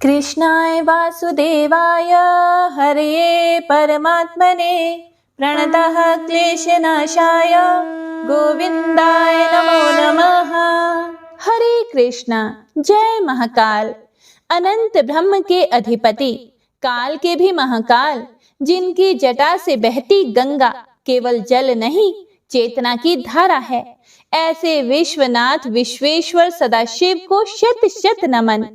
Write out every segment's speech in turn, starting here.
कृष्णाय वासुदेवाय हरये परमात्मने प्रणतः क्लेशनाशाय गोविंदाय नमो नमः। हरे कृष्णा। जय महाकाल। अनंत ब्रह्म के अधिपति, काल के भी महाकाल, जिनकी जटा से बहती गंगा केवल जल नहीं चेतना की धारा है, ऐसे विश्वनाथ विश्वेश्वर सदाशिव को शत शत नमन।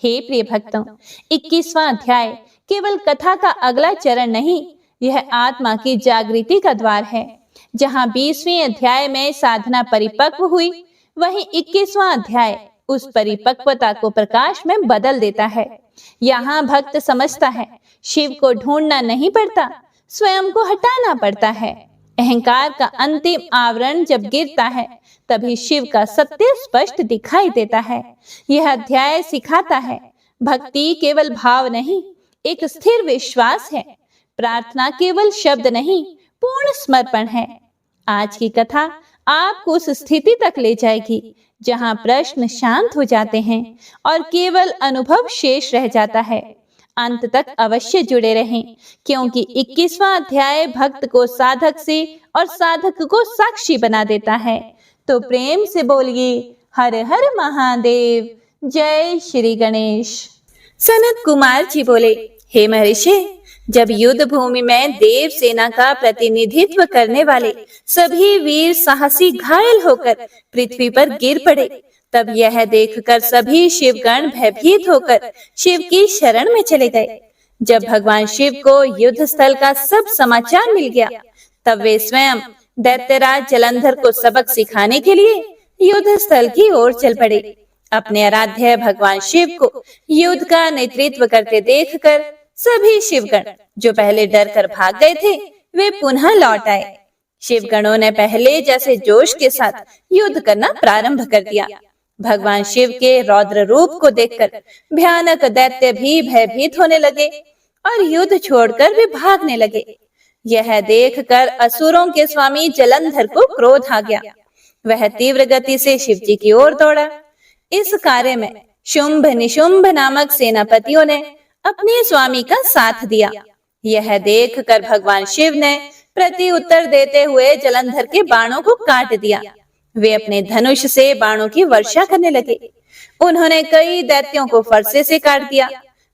हे प्रिय भक्तों, 21वां अध्याय केवल कथा का अगला चरण नहीं, यह आत्मा की जागृति का द्वार है। जहां 20वें अध्याय में साधना परिपक्व हुई, वहीं 21वां अध्याय उस परिपक्वता को प्रकाश में बदल देता है। यहाँ भक्त समझता है शिव को ढूंढना नहीं पड़ता, स्वयं को हटाना पड़ता है। अहंकार का अंतिम आवरण जब गिरता है, तभी शिव का सत्य स्पष्ट दिखाई देता है। यह अध्याय सिखाता है भक्ति केवल भाव नहीं, एक स्थिर विश्वास है। प्रार्थना केवल शब्द नहीं, पूर्ण समर्पण है। आज की कथा आपको उस स्थिति तक ले जाएगी जहां प्रश्न शांत हो जाते हैं और केवल अनुभव शेष रह जाता है। अंत तक अवश्य जुड़े रहें, क्योंकि 21वां अध्याय भक्त को साधक से और साधक को साक्षी बना देता है। तो प्रेम से बोलिए हर हर महादेव। जय श्री गणेश। सनत कुमार जी बोले, हे महर्षि, जब युद्ध भूमि में देव सेना का प्रतिनिधित्व करने वाले सभी वीर साहसी घायल होकर पृथ्वी पर गिर पड़े, तब यह देखकर सभी शिवगण भयभीत होकर शिव की शरण में चले गए। जब भगवान शिव को युद्ध स्थल का सब समाचार मिल गया, तब वे स्वयं दैत्यराज जलंधर को सबक सिखाने के लिए युद्ध स्थल की ओर चल पड़े। अपने आराध्य भगवान शिव को युद्ध का नेतृत्व करते देखकर सभी शिवगण जो पहले डर कर भाग गए थे, वे पुनः लौट आए। शिवगणों ने पहले जैसे जोश के साथ युद्ध करना प्रारंभ कर दिया। भगवान शिव के रौद्र रूप को देखकर भयानक दैत्य भी भयभीत होने लगे और युद्ध छोड़कर वे भागने लगे। यह देखकर असुरों के स्वामी जलंधर को क्रोध आ गया। वह तीव्र गति से शिव जी की ओर दौड़ा। इस कार्य में शुंभ निशुंभ नामक सेनापतियों ने अपने स्वामी का साथ दिया। यह देखकर भगवान शिव ने प्रति उत्तर देते हुए जलंधर के बाणों को काट दिया। वे अपने धनुष से बाणों की वर्षा करने लगे। उन्होंने कई दैत्यों को फरसे से काट दिया।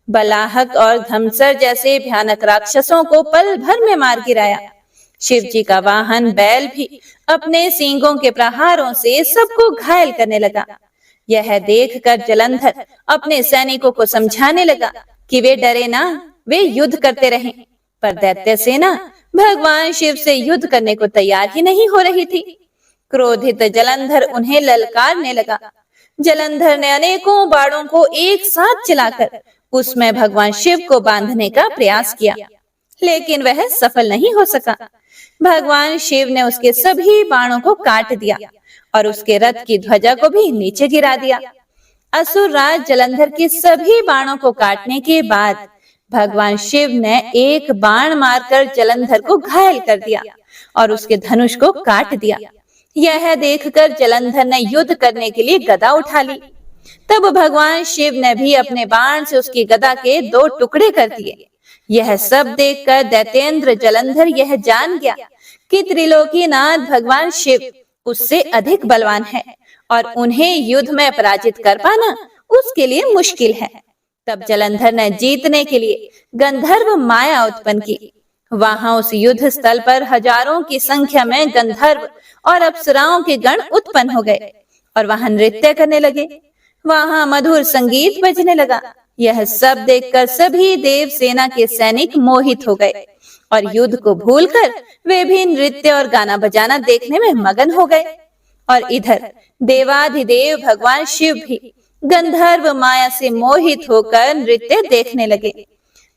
बलाहक और धमसर जैसे भयानक राक्षसों को पल भर में मार गिराया। शिव जी का वाहन बैल भी अपने सींगों के प्रहारों से सबको घायल करने लगा। यह देखकर जलंधर अपने सैनिकों को समझाने लगा कि वे डरे ना, वे युद्ध करते रहें। पर दैत्य सेना भगवान शिव से युद्ध करने को तैयार ही नहीं हो रही थी। क्रोधित जलंधर उन्हें ललकारने लगा। जलंधर ने अनेकों बाणों को एक साथ चलाकर उसमें भगवान शिव को बांधने का प्रयास किया, लेकिन वह सफल नहीं हो सका। भगवान शिव ने उसके सभी बाणों को काट दिया और उसके रथ की ध्वजा को भी नीचे गिरा दिया। असुर राज जलंधर के सभी बाणों को काटने के बाद भगवान शिव ने एक बाण मारकर जलंधर को घायल कर दिया और उसके धनुष को काट दिया। यह देखकर जलंधर ने युद्ध करने के लिए गदा उठा ली। तब भगवान शिव ने भी अपने बाण से उसकी गदा के 2 टुकड़े कर दिए। यह सब देखकर दैत्येंद्र जलंधर यह जान गया कि त्रिलोकीनाथ भगवान शिव उससे अधिक बलवान है और उन्हें युद्ध में पराजित कर पाना उसके लिए मुश्किल है। तब जलंधर ने जीतने के लिए गंधर्व माया उत्पन्न की। वहां उस युद्ध स्थल पर हजारों की संख्या में गंधर्व और अप्सराओं के गण उत्पन्न हो गए और वहां नृत्य करने लगे। वहां मधुर संगीत बजने लगा। यह सब देखकर सभी देव सेना के सैनिक मोहित हो गए और युद्ध को भूलकर वे भी नृत्य और गाना बजाना देखने में मगन हो गए। और इधर देवाधिदेव भगवान शिव भी गंधर्व माया से मोहित होकर नृत्य देखने लगे।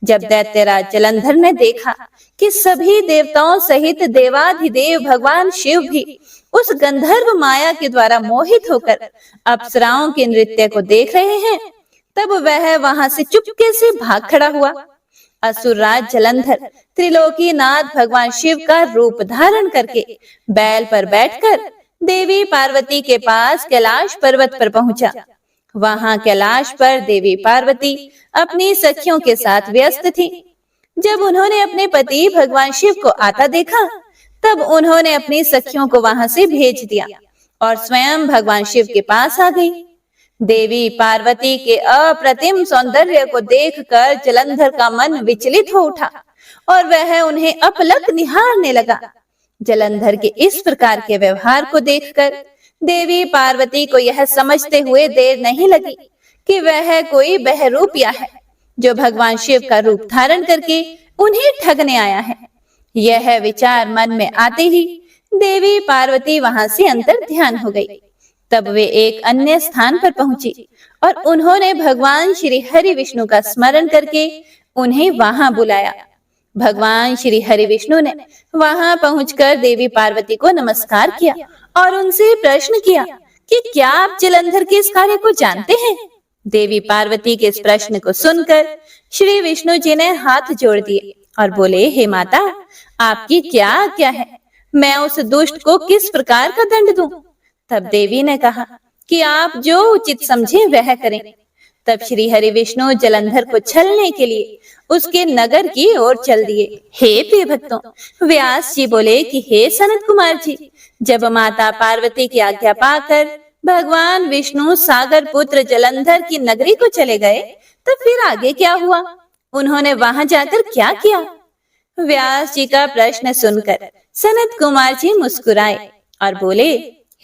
जब दैत्यराज जलंधर ने देखा कि सभी देवताओं सहित देवाधिदेव भगवान शिव भी उस गंधर्व माया के द्वारा मोहित होकर अप्सराओं के नृत्य को देख रहे हैं, तब वह वहां से चुपके से भाग खड़ा हुआ। असुरराज जलंधर त्रिलोकीनाथ भगवान शिव का रूप धारण करके बैल पर बैठकर देवी पार्वती के पास कैलाश पर्वत पर पहुंचा। वहां कैलाश पर देवी पार्वती अपनी सखियों के साथ व्यस्त थी। जब उन्होंने अपने पति भगवान शिव को आता देखा, तब उन्होंने अपनी सखियों को वहां से भेज दिया और स्वयं भगवान शिव के पास आ गई। देवी पार्वती के अप्रतिम सौंदर्य को देखकर जलंधर का मन विचलित हो उठा और वह उन्हें अपलक निहारने लगा। जलंधर के इस प्रकार के व्यवहार को देखकर देवी पार्वती को यह समझते हुए देर नहीं लगी कि वह कोई बहरूपिया है जो भगवान शिव का रूप धारण करके उन्हें ठगने आया है। यह विचार मन में आते ही देवी पार्वती वहां से अंतर ध्यान हो गई। तब वे एक अन्य स्थान पर पहुंची और उन्होंने भगवान श्री हरि विष्णु का स्मरण करके उन्हें वहां बुलाया। भगवान श्री हरि विष्णु ने वहां पहुंचकर देवी पार्वती को नमस्कार किया और उनसे प्रश्न किया कि क्या आप जलंधर के इस कार्य को जानते हैं? देवी पार्वती के इस प्रश्न को सुनकर श्री विष्णु जी ने हाथ जोड़ दिए और बोले, हे माता, आपकी क्या आज्ञा है? मैं उस दुष्ट को किस प्रकार का दंड दूं? तब देवी ने कहा कि आप जो उचित समझे वह करें। तब श्री हरि विष्णु जलंधर को छलने के लिए उसके नगर की ओर चल दिए। हे प्रिय भक्तों, व्यास जी बोले कि हे सनत कुमार जी, जब माता पार्वती की आज्ञा पाकर भगवान विष्णु सागर पुत्र जलंधर की नगरी को चले गए, तो फिर आगे क्या हुआ? उन्होंने वहां जाकर क्या किया? व्यास जी का प्रश्न सुनकर सनत कुमार जी मुस्कुराए और बोले,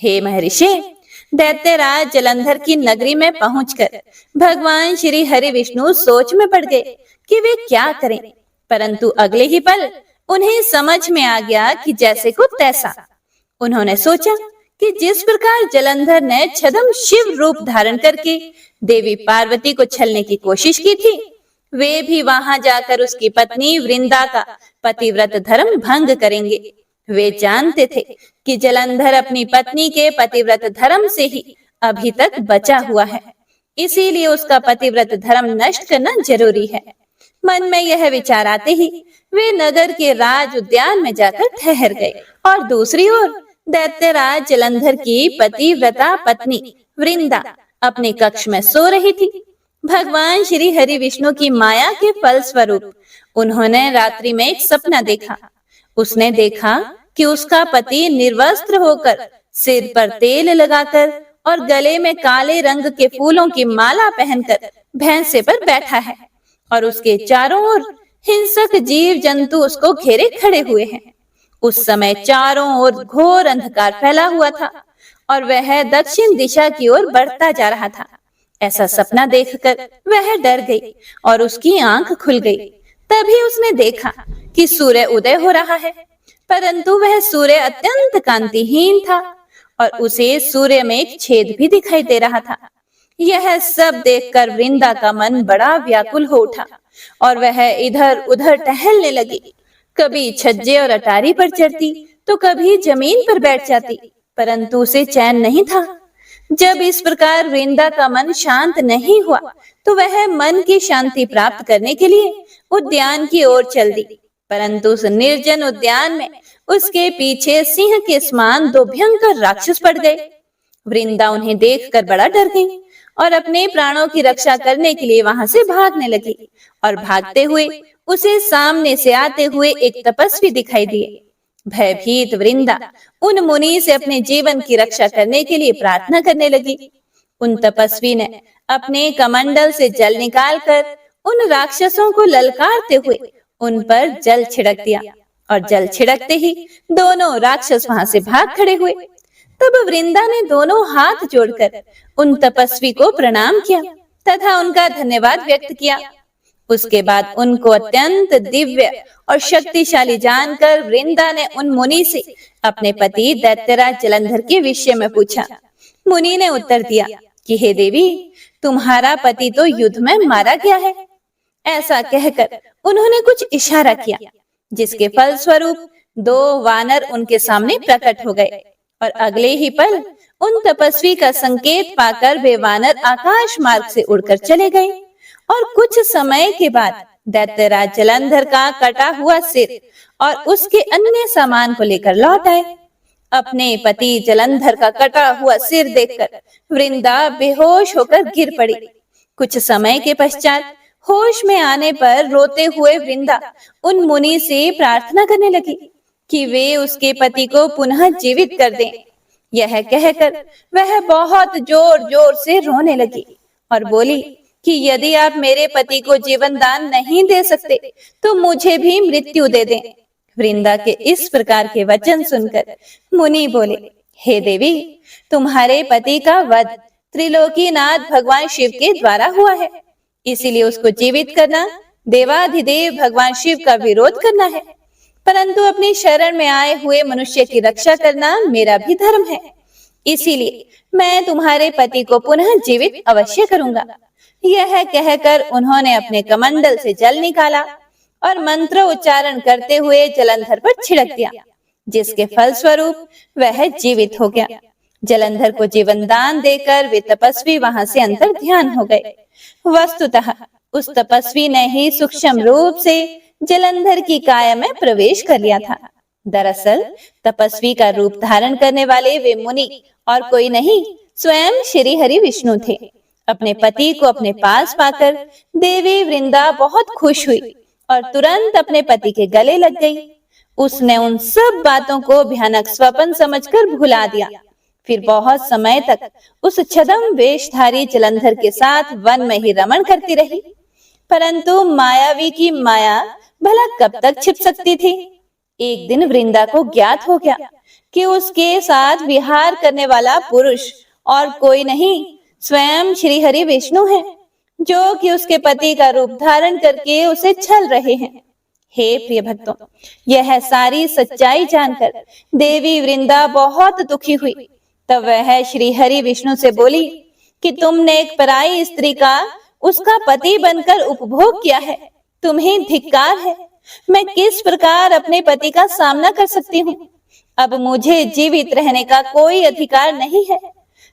हे महर्षि, दैत्यराज जलंधर की नगरी में पहुंचकर भगवान श्री हरि विष्णु सोच में पड़ गए कि वे क्या करें, परंतु अगले ही पल उन्हें समझ में आ गया कि जैसे को तैसा। उन्होंने सोचा कि जिस प्रकार जलंधर ने छद्म शिव रूप धारण करके देवी पार्वती को छलने की कोशिश की थी, वे भी वहां जाकर उसकी पत्नी वृंदा का पतिव्रत धर्म भंग करेंगे। वे जानते थे कि जलंधर अपनी पत्नी के पतिव्रत धर्म से ही अभी तक बचा हुआ है, इसीलिए उसका पतिव्रत धर्म नष्ट करना जरूरी है। मन में यह विचार आते ही वे नगर के राज उद्यान में जाकर ठहर गए और दूसरी ओर दैत्यराज जलंधर की पतिव्रता पत्नी वृंदा अपने कक्ष में सो रही थी। भगवान श्री हरि विष्णु की माया के फल स्वरूप उन्होंने रात्रि में एक सपना देखा। उसने देखा कि उसका पति निर्वस्त्र होकर सिर पर तेल लगाकर और गले में काले रंग के फूलों की माला पहनकर भैंसे पर बैठा है और उसके चारों ओर हिंसक जीव जंतु उसको घेरे खड़े हुए हैं। उस समय चारों ओर घोर अंधकार फैला हुआ था और वह दक्षिण दिशा की ओर बढ़ता जा रहा था। ऐसा सपना देखकर वह डर गई और उसकी आंख खुल गई। तभी उसने देखा कि सूर्य उदय हो रहा है, परंतु वह सूर्य अत्यंत कांतिहीन था और उसे सूर्य में एक छेद भी दिखाई दे रहा था। यह सब देखकर वृंदा का मन बड़ा व्याकुल हो उठा और वह इधर उधर टहलने लगी। कभी छज्जे और अटारी पर चढ़ती तो कभी जमीन पर बैठ जाती, परंतु उसे चैन नहीं था। जब इस प्रकार वृंदा का मन शांत नहीं हुआ तो वह मन की शांति प्राप्त करने के लिए उद्यान की ओर चल दी, परंतु उस निर्जन उद्यान में उसके पीछे सिंह के समान दो भयंकर राक्षस पड़ गए। वृंदा उन्हें देखकर बड़ा डर गई और अपने प्राणों की रक्षा करने के लिए वहां से भागने लगी और भागते हुए उसे सामने से आते हुए एक तपस्वी दिखाई दिए। भयभीत वृंदा उन मुनि से अपने जीवन की रक्षा करने के लिए प्रार्थना करने लगी। उन तपस्वी ने अपने कमंडल से जल निकालकर उन राक्षसों को ललकारते हुए उन पर जल छिड़क दिया और जल छिड़कते ही दोनों राक्षस वहां से भाग खड़े हुए। तब वृंदा ने दोनों हाथ जोड़कर उन तपस्वी को प्रणाम किया तथा उनका धन्यवाद व्यक्त किया। उसके बाद उनको अत्यंत दिव्य और शक्तिशाली जानकर वृंदा ने उन मुनि से अपने पति दैत्यराज जलंधर के विषय में पूछा। मुनि ने उत्तर दिया कि हे देवी, तुम्हारा पति तो युद्ध में मारा गया है। ऐसा कहकर उन्होंने कुछ इशारा किया, जिसके फल स्वरूप दो वानर उनके सामने प्रकट हो गए और अगले ही पल उन तपस्वी का संकेत पाकर वे वानर आकाश मार्ग से उड़कर चले गए और कुछ समय के बाद दैत्यराज जलंधर का कटा हुआ सिर और उसके अन्य सामान को लेकर लौट आए। अपने पति जलंधर का कटा हुआ सिर देखकर वृंदा बेहोश होकर गिर पड़ी। कुछ समय के पश्चात होश में आने पर रोते हुए वृंदा उन मुनि से प्रार्थना करने लगी कि वे उसके पति को पुनः जीवित कर दें। यह कहकर वह बहुत जोर जोर से रोने लगी और बोली कि यदि आप मेरे पति को जीवन दान नहीं दे सकते तो मुझे भी मृत्यु दे दें। वृंदा के इस प्रकार के वचन सुनकर मुनि बोले, हे देवी, तुम्हारे पति का वध त्रिलोकीनाथ भगवान शिव के द्वारा हुआ है, इसीलिए उसको जीवित करना देवाधिदेव भगवान शिव का विरोध करना है, परंतु अपनी शरण में आए हुए मनुष्य की रक्षा करना मेरा भी धर्म है। इसीलिए मैं तुम्हारे पति को पुनः जीवित अवश्य करूंगा। यह कहकर उन्होंने अपने कमंडल से जल निकाला और मंत्र उच्चारण करते हुए जलंधर पर छिड़क दिया, जिसके फलस्वरूप वह जीवित हो गया। जलंधर को जीवन दान देकर वे तपस्वी वहां से अंतर ध्यान हो गए। वस्तुतः उस तपस्वी ने ही सूक्ष्म रूप से जलंधर की काया में प्रवेश कर लिया था। दरअसल तपस्वी का रूप धारण करने वाले वे मुनि और कोई नहीं, स्वयं श्री हरि विष्णु थे। अपने पति को अपने पास पाकर देवी वृंदा बहुत खुश हुई और तुरंत अपने पति के गले लग गई। उसने उन सब बातों को भयानक स्वप्न समझकर भुला दिया। फिर बहुत समय तक उस छद्म वेशधारी जलंधर के साथ वन में ही रमण करती रही। परंतु मायावी की माया भला कब तक छिप सकती थी। एक दिन वृंदा को ज्ञात हो गया कि उसके साथ विहार करने वाला पुरुष और कोई नहीं, स्वयं श्री हरि विष्णु है, जो कि उसके पति का रूप धारण करके उसे छल रहे हैं। हे प्रिय भक्तों, यह सारी सच्चाई जानकर देवी वृंदा बहुत दुखी हुई। तब वह श्री हरि विष्णु से बोली कि तुमने एक पराई स्त्री का उसका पति बनकर उपभोग किया है, तुम्हें धिक्कार है। मैं किस प्रकार अपने पति का सामना कर सकती हूँ। अब मुझे जीवित रहने का कोई अधिकार नहीं है,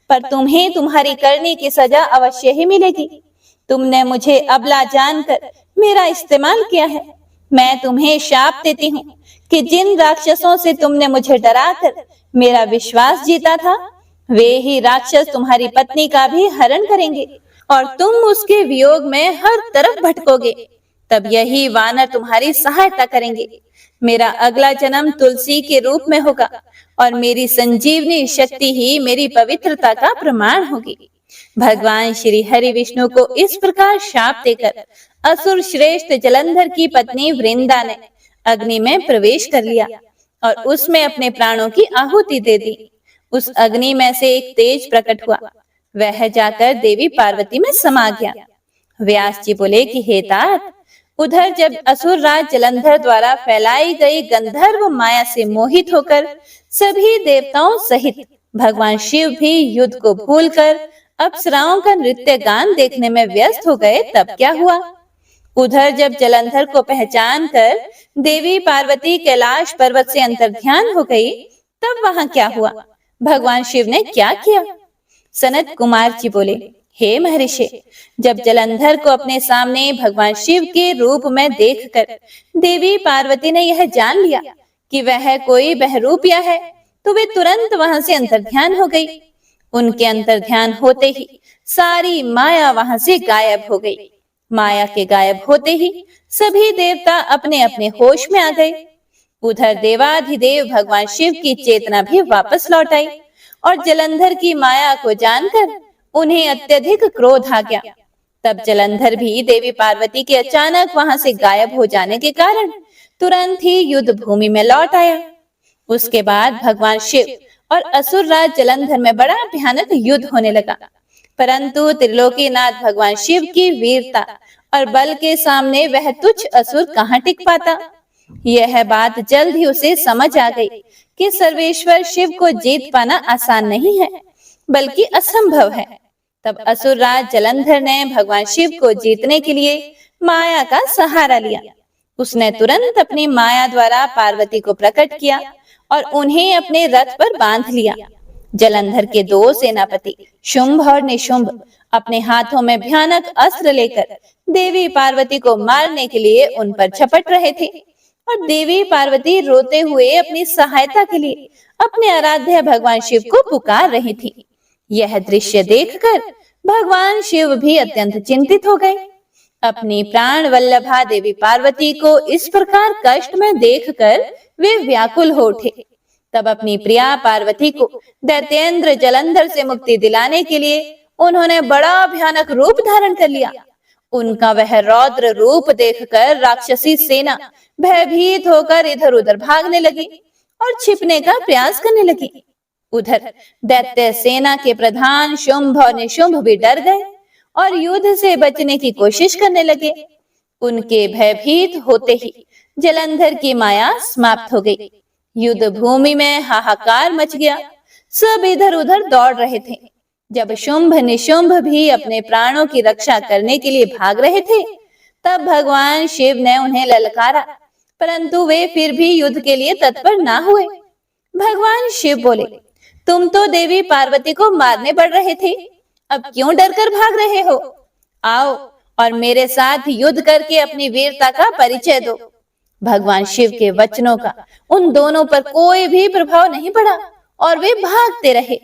पर तुम्हें तुम्हारी करनी की सजा अवश्य ही मिलेगी। तुमने मुझे अबला जानकर मेरा इस्तेमाल किया है। मैं तुम्हें शाप देती हूँ कि जिन राक्षसों से तुमने मुझे डराकर मेरा विश्वास जीता था, वे ही राक्षस तुम्हारी पत्नी का भी हरण करेंगे और तुम उसके वियोग में हर तरफ भटकोगे। तब यही वानर तुम्हारी सहायता करेंगे। मेरा अगला जन्म तुलसी के रूप में होगा और मेरी संजीवनी शक्ति ही मेरी पवित्रता का प्रमाण होगी। भगवान श्री हरि विष्णु को इस प्रकार शाप देकर असुर श्रेष्ठ जलंधर की पत्नी वृंदा ने अग्नि में प्रवेश कर लिया और उसमें अपने प्राणों की आहुति दे दी। उस अग्नि में से एक तेज प्रकट हुआ, वह जाकर देवी पार्वती में समा गया। व्यास जी बोले कि हे तात, उधर जब असुर राज जलंधर द्वारा फैलाई गई गंधर्व माया से मोहित होकर सभी देवताओं सहित भगवान शिव भी युद्ध को भूलकर अप्सराओं का नृत्य गान देखने में व्यस्त हो गए, तब क्या हुआ। उधर जब जलंधर को पहचान कर देवी पार्वती कैलाश पर्वत से अंतर्ध्यान हो गई, तब वहां क्या हुआ, भगवान शिव ने क्या किया। सनत कुमार जी बोले, हे महर्षि, जब जलंधर को अपने सामने भगवान शिव के रूप में देखकर देवी पार्वती ने यह जान लिया कि वह कोई बहरूपिया है, तो वे तुरंत वहां से अंतर्ध्यान हो गई। उनके अंतर्ध्यान होते ही सारी माया वहां से गायब हो गई। माया के गायब होते ही सभी देवता अपने अपने होश में आ गए। उधर देवाधिदेव भगवान शिव की चेतना भी वापस लौट आई और जलंधर की माया को जानकर उन्हें अत्यधिक क्रोध आ गया। तब जलंधर भी देवी पार्वती के अचानक वहां से गायब हो जाने के कारण तुरंत ही युद्ध भूमि में लौट आया। उसके बाद भगवान शिव और असुर राज जलंधर में बड़ा भयानक युद्ध होने लगा, परंतु त्रिलोकीनाथ भगवान शिव की वीरता और बल के सामने वह तुच्छ असुर कहाँ टिक पाता। यह बात जल्द ही उसे समझ आ गई कि सर्वेश्वर शिव को जीत पाना आसान नहीं है, बल्कि असंभव है। तब असुर राज जलंधर ने भगवान शिव को जीतने के लिए माया का सहारा लिया। उसने तुरंत अपनी माया द्वारा पार्वती को प्रकट किया और उन्हें अपने रथ पर बांध लिया। जलंधर के दो सेनापति शुंभ और निशुंभ अपने हाथों में भयानक अस्त्र लेकर देवी पार्वती को मारने के लिए उन पर झपट रहे थे। और देवी पार्वती रोते हुए अपनी सहायता के लिए अपने आराध्य भगवान शिव को पुकार रही थी। यह दृश्य देखकर भगवान शिव भी अत्यंत चिंतित हो गए। अपनी प्राण वल्लभा देवी पार्वती को इस प्रकार कष्ट में देखकर वे व्याकुल हो उठे। तब अपनी प्रिया पार्वती को दैत्येंद्र जलंधर से मुक्ति दिलाने के लिए उन्होंने बड़ा भयानक रूप धारण कर लिया। उनका वह रौद्र रूप देखकर राक्षसी सेना भयभीत होकर इधर उधर भागने लगी और छिपने का प्रयास करने लगी। उधर दैत्य सेना के प्रधान शुंभ और निशुंभ भी डर गए और युद्ध से बचने की कोशिश करने लगे। उनके भयभीत होते ही जलंधर की माया समाप्त हो गई। युद्ध भूमि में हाहाकार मच गया। सब इधर उधर दौड़ रहे थे। जब शुंभ निशुंभ भी अपने प्राणों की रक्षा करने के लिए भाग रहे थे, तब भगवान शिव ने उन्हें ललकारा, परंतु वे फिर भी युद्ध के लिए तत्पर ना हुए। भगवान शिव बोले, तुम तो देवी पार्वती को मारने बढ़ रहे थे, अब क्यों डरकर भाग रहे हो? आओ और मेरे साथ युद्ध करके अपनी वीरता का परिचय दो। भगवान शिव के वचनों का उन दोनों पर कोई भी प्रभाव नहीं पड़ा और वे भागते रहे।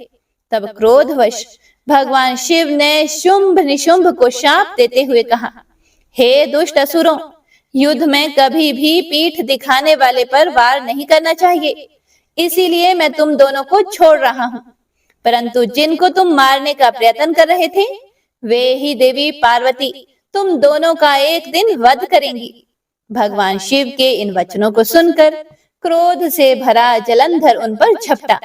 तब क्रोधवश भगवान शिव ने शुंभ निशुंभ को शाप देते हुए कहा, हे दुष्ट असुरों, युद्ध में कभी भी पीठ दिखाने वाले पर वार नहीं करना चाहिए, इसीलिए मैं तुम दोनों को छोड़ रहा हूँ। परंतु जिनको तुम मारने का प्रयत्न कर रहे थे, वे ही देवी पार्वती तुम दोनों का एक दिन वध करेंगी। भगवान शिव के इन वचनों को सुनकर क्रोध से भरा जलंधर उन पर झपटा।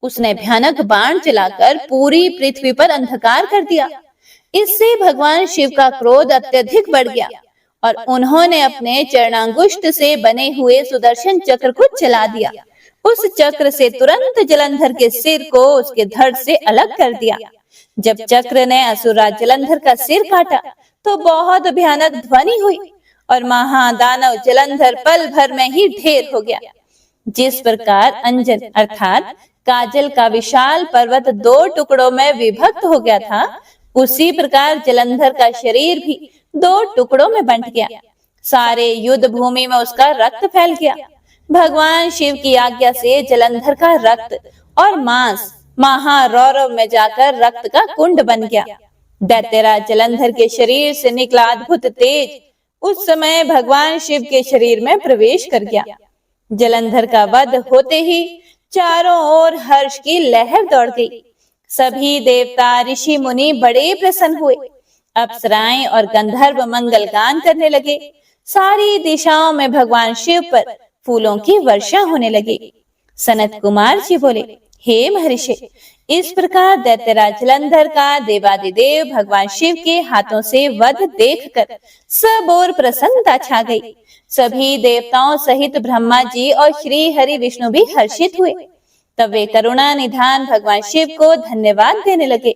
उसने भयानक बाण चलाकर पूरी पृथ्वी पर अंधकार कर दिया। इससे भगवान शिव का क्रोध अत्यधिक बढ़ गया और उन्होंने अपने चरणांगुष्ठ से बने हुए सुदर्शन चक्र को चला दिया। उस चक्र से तुरंत जलंधर के सिर को उसके धड़ से अलग कर दिया। जब चक्र ने असुरराज जलंधर का सिर काटा तो बहुत भयानक ध्वनि हुई और महादानव जलंधर पल भर में ही ढेर हो गया। जिस प्रकार अंजन अर्थात काजल का विशाल पर्वत दो टुकड़ों में विभक्त हो गया था, उसी प्रकार जलंधर का शरीर भी दो टुकड़ों में बंट गया। सारे युद्ध भूमि में उसका रक्त फैल गया। भगवान शिव की आज्ञा से जलंधर का रक्त और मांस महारौरव में जाकर रक्त का कुंड बन गया। दैत्यराज जलंधर के शरीर से निकला अद्भुत तेज उस समय भगवान शिव के शरीर में प्रवेश कर गया। जलंधर का वध होते ही चारों ओर हर्ष की लहर दौड़ गई। सभी देवता ऋषि मुनि बड़े प्रसन्न हुए। अप्सराएं और गंधर्व मंगल गान करने लगे। सारी दिशाओं में भगवान शिव पर फूलों की वर्षा होने लगी। सनत कुमार जी बोले, हे महर्षि, इस प्रकार दैत्यराज जलंधर का देवादिदेव भगवान शिव के हाथों से वध देखकर सब ओर प्रसन्नता छा गई। सभी देवताओं सहित ब्रह्मा जी और श्री हरि विष्णु भी हर्षित हुए। तब वे करुणा निधान भगवान शिव को धन्यवाद देने लगे